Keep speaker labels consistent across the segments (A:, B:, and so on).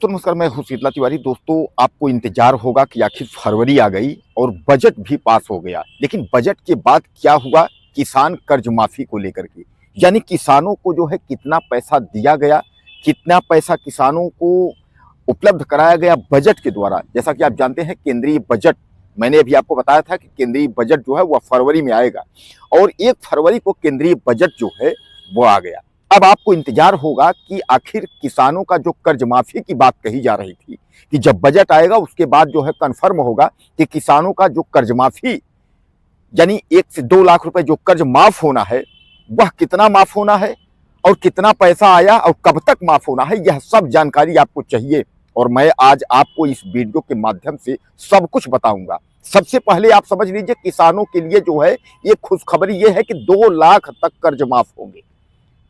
A: दोस्तों नमस्कार, मैं हूं शीतला तिवारी। दोस्तों आपको इंतजार होगा कि आखिर फरवरी आ गई और बजट भी पास हो गया, लेकिन बजट के बाद क्या हुआ? किसान कर्ज माफी को लेकर के, यानी किसानों को जो है कितना पैसा दिया गया, कितना पैसा किसानों को उपलब्ध कराया गया बजट के द्वारा। जैसा कि आप जानते हैं केंद्रीय बजट, मैंने अभी आपको बताया था कि केंद्रीय बजट जो है वह फरवरी में आएगा और 1 फरवरी को केंद्रीय बजट जो है वो आ गया। अब आपको इंतजार होगा कि आखिर किसानों का जो कर्ज माफी की बात कही जा रही थी कि जब बजट आएगा उसके बाद जो है कन्फर्म होगा कि किसानों का जो कर्ज माफी यानी 1 से 2 लाख रुपए जो कर्ज माफ होना है वह कितना माफ होना है और कितना पैसा आया और कब तक माफ होना है, यह सब जानकारी आपको चाहिए और मैं आज आपको इस वीडियो के माध्यम से सब कुछ बताऊंगा। सबसे पहले आप समझ लीजिए किसानों के लिए जो है एक खुशखबरी ये है कि 2 लाख तक कर्ज माफ होंगे।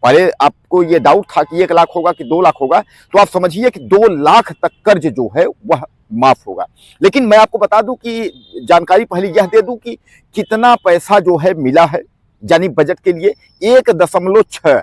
A: पहले आपको ये डाउट था कि 1 लाख होगा कि 2 लाख होगा, तो आप समझिए कि 2 लाख तक कर्ज जो है वह माफ होगा। लेकिन मैं आपको बता दूं कि जानकारी पहले यह दे दूं कि कितना पैसा जो है मिला है, यानी बजट के लिए 1.6,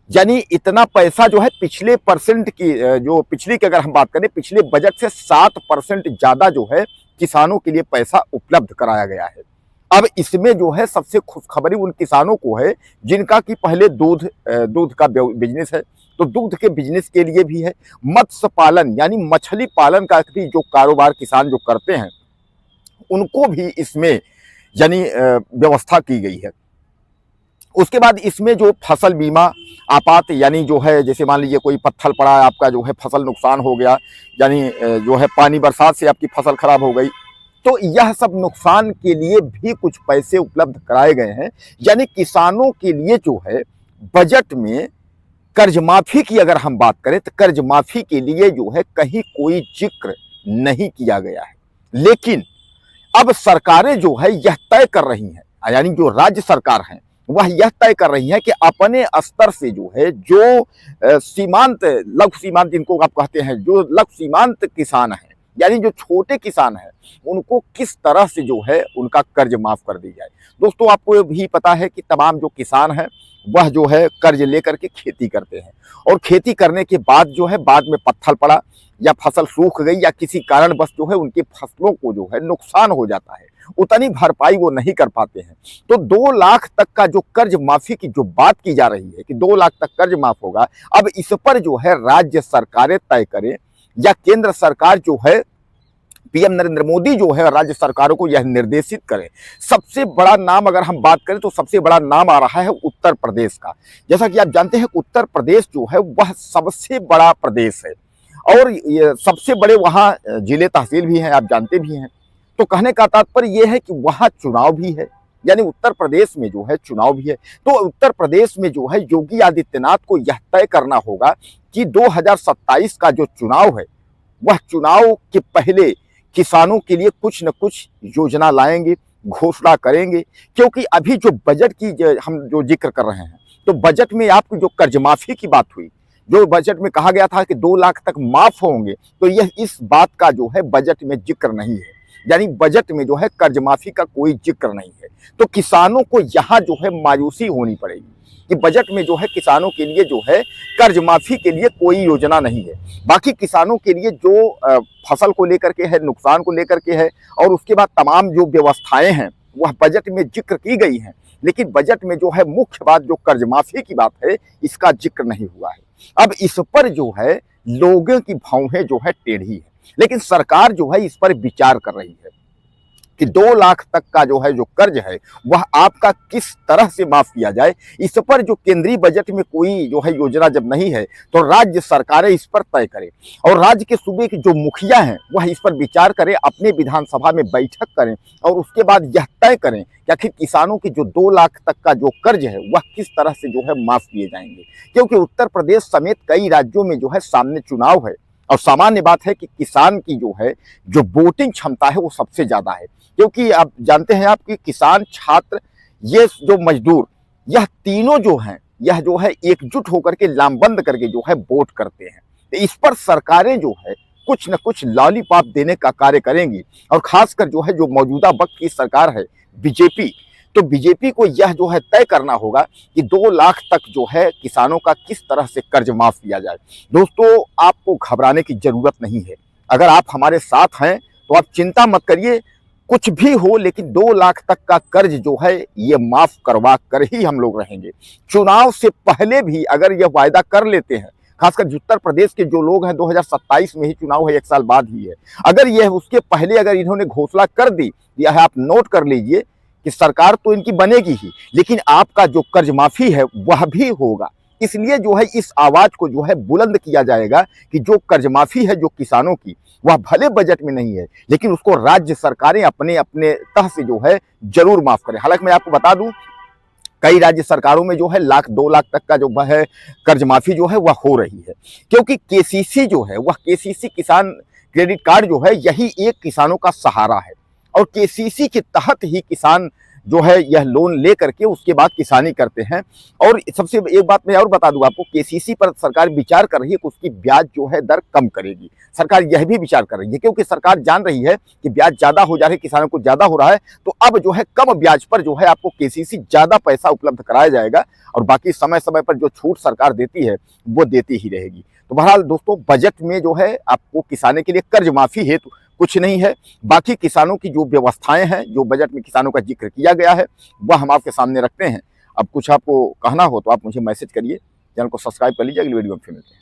A: यानी इतना पैसा जो है पिछले परसेंट की जो पिछली की अगर हम बात करें पिछले बजट से 7% ज्यादा जो है किसानों के लिए पैसा उपलब्ध कराया गया है। अब इसमें जो है सबसे खुशखबरी उन किसानों को है जिनका कि पहले दूध का बिजनेस है, तो दूध के बिजनेस के लिए भी है। मत्स्य पालन यानी मछली पालन का भी जो कारोबार किसान जो करते हैं उनको भी इसमें यानी व्यवस्था की गई है। उसके बाद इसमें जो फसल बीमा आपात यानी जो है जैसे मान लीजिए कोई पत्थर पड़ा आपका जो है फसल नुकसान हो गया, यानी जो है पानी बरसात से आपकी फसल खराब हो गई, तो यह सब नुकसान के लिए भी कुछ पैसे उपलब्ध कराए गए हैं। यानी किसानों के लिए जो है बजट में कर्ज माफी की अगर हम बात करें तो कर्ज माफी के लिए जो है कहीं कोई जिक्र नहीं किया गया है। लेकिन अब सरकारें जो है यह तय कर रही हैं, यानी जो राज्य सरकार हैं वह यह तय कर रही है कि अपने स्तर से जो है जो सीमांत लघु सीमांत जिनको आप कहते हैं, जो लघु सीमांत किसान हैं यानी जो छोटे किसान हैं उनको किस तरह से जो है उनका कर्ज माफ कर दी जाए। दोस्तों आपको भी पता है कि तमाम जो किसान हैं वह जो है कर्ज लेकर के खेती करते हैं और खेती करने के बाद जो है बाद में पत्थर पड़ा या फसल सूख गई या किसी कारणवश जो है उनकी फसलों को जो है नुकसान हो जाता है, उतनी भरपाई वो नहीं कर पाते हैं। तो 2 लाख तक का जो कर्ज माफी की जो बात की जा रही है कि 2 लाख तक कर्ज माफ होगा, अब इस पर जो है राज्य सरकारें तय करें या केंद्र सरकार जो है पीएम नरेंद्र मोदी जो है राज्य सरकारों को यह निर्देशित करें। सबसे बड़ा नाम अगर हम बात करें तो सबसे बड़ा नाम आ रहा है उत्तर प्रदेश का। जैसा कि आप जानते हैं उत्तर प्रदेश जो है वह सबसे बड़ा प्रदेश है और ये सबसे बड़े वहाँ जिले तहसील भी हैं, आप जानते भी हैं। तो कहने का तात्पर्य यह है कि वहाँ चुनाव भी है, यानी उत्तर प्रदेश में जो है चुनाव भी है। तो उत्तर प्रदेश में जो है योगी आदित्यनाथ को यह तय करना होगा कि 2027 का जो चुनाव है वह चुनाव के पहले किसानों के लिए कुछ न कुछ योजना लाएंगे, घोषणा करेंगे। क्योंकि अभी जो बजट की हम जो जिक्र कर रहे हैं, तो बजट में आपकी जो कर्ज माफी की बात हुई, जो बजट में कहा गया था कि 2 लाख तक माफ होंगे, तो यह इस बात का जो है बजट में जिक्र नहीं है, यानी बजट में जो है कर्ज माफी का कोई जिक्र नहीं है। तो किसानों को यहाँ जो है मायूसी होनी पड़ेगी कि बजट में जो है किसानों के लिए जो है कर्ज माफी के लिए कोई योजना नहीं है। बाकी किसानों के लिए जो फसल को लेकर के है, नुकसान को लेकर के है और उसके बाद तमाम जो व्यवस्थाएं हैं वह बजट में जिक्र की गई हैं, लेकिन बजट में जो है मुख्य बात जो कर्ज माफी की बात है इसका जिक्र नहीं हुआ है। अब इस पर जो है लोगों की भौहें जो है टेढ़ी है, लेकिन सरकार जो है इस पर विचार कर रही है कि 2 लाख तक का जो है जो कर्ज है वह आपका किस तरह से माफ किया जाए। इस पर जो केंद्रीय बजट में कोई जो है योजना जब नहीं है तो राज्य सरकारें इस पर तय करें और राज्य के सूबे के जो मुखिया हैं वह इस पर विचार करें, अपने विधानसभा में बैठक करें और उसके बाद यह तय करें कि आखिर किसानों की जो 2 लाख तक का जो कर्ज है वह किस तरह से जो है माफ किए जाएंगे। क्योंकि उत्तर प्रदेश समेत कई राज्यों में जो है सामने चुनाव है और सामान्य बात है कि किसान की जो है जो वोटिंग क्षमता है वो सबसे ज्यादा है। क्योंकि आप जानते हैं आपकी किसान, छात्र, ये जो मजदूर, यह तीनों जो हैं यह जो है एकजुट होकर के लामबंद करके जो है वोट करते हैं। तो इस पर सरकारें जो है कुछ न कुछ लॉलीपॉप देने का कार्य करेंगी और खासकर जो है जो मौजूदा वक्त की सरकार है बीजेपी, तो बीजेपी को यह जो है तय करना होगा कि 2 लाख तक जो है किसानों का किस तरह से कर्ज माफ किया जाए। दोस्तों, आपको घबराने की जरूरत नहीं है। अगर आप हमारे साथ हैं तो आप चिंता मत करिए, कुछ भी हो लेकिन 2 लाख तक का कर्ज जो है ये माफ करवा कर ही हम लोग रहेंगे। चुनाव से पहले भी अगर यह वायदा कर लेते हैं, खासकर उत्तर प्रदेश के जो लोग हैं, 2027 में ही चुनाव है, 1 साल बाद ही है। अगर यह उसके पहले अगर इन्होंने घोषणा कर दी, यह आप नोट कर लीजिए कि सरकार तो इनकी बनेगी ही, लेकिन आपका जो कर्ज माफी है वह भी होगा। इसलिए जो है इस आवाज को जो है बुलंद किया जाएगा कि जो कर्ज माफी है जो किसानों की, वह भले बजट में नहीं है लेकिन उसको राज्य सरकारें अपने अपने तह से जो है जरूर माफ करें। हालांकि मैं आपको बता दूं, कई राज्य सरकारों में जो है 1 लाख 2 लाख तक का जो है कर्ज माफी जो है वह हो रही है, क्योंकि केसीसी जो है वह केसीसी किसान क्रेडिट कार्ड जो है यही एक किसानों का सहारा है और केसीसी के तहत ही किसान जो है यह लोन ले करके उसके बाद किसानी करते हैं। और सबसे एक बात मैं और बता दूं आपको, केसीसी पर सरकार विचार कर रही है कि उसकी ब्याज जो है दर कम करेगी। सरकार यह भी विचार कर रही है क्योंकि सरकार जान रही है कि ब्याज ज्यादा हो जा रही है, किसानों को ज्यादा हो रहा है, तो अब जो है कम ब्याज पर जो है आपको केसीसी ज्यादा पैसा उपलब्ध कराया जाएगा और बाकी समय समय पर जो छूट सरकार देती है वो देती ही रहेगी। तो बहरहाल दोस्तों, बजट में जो है आपको किसानों के लिए कर्ज माफी हेतु कुछ नहीं है। बाकी किसानों की जो व्यवस्थाएं हैं, जो बजट में किसानों का जिक्र किया गया है, वह हम आपके सामने रखते हैं। अब कुछ आपको कहना हो तो आप मुझे मैसेज करिए, चैनल को सब्सक्राइब कर लीजिए। अगली वीडियो में फिर मिलते हैं।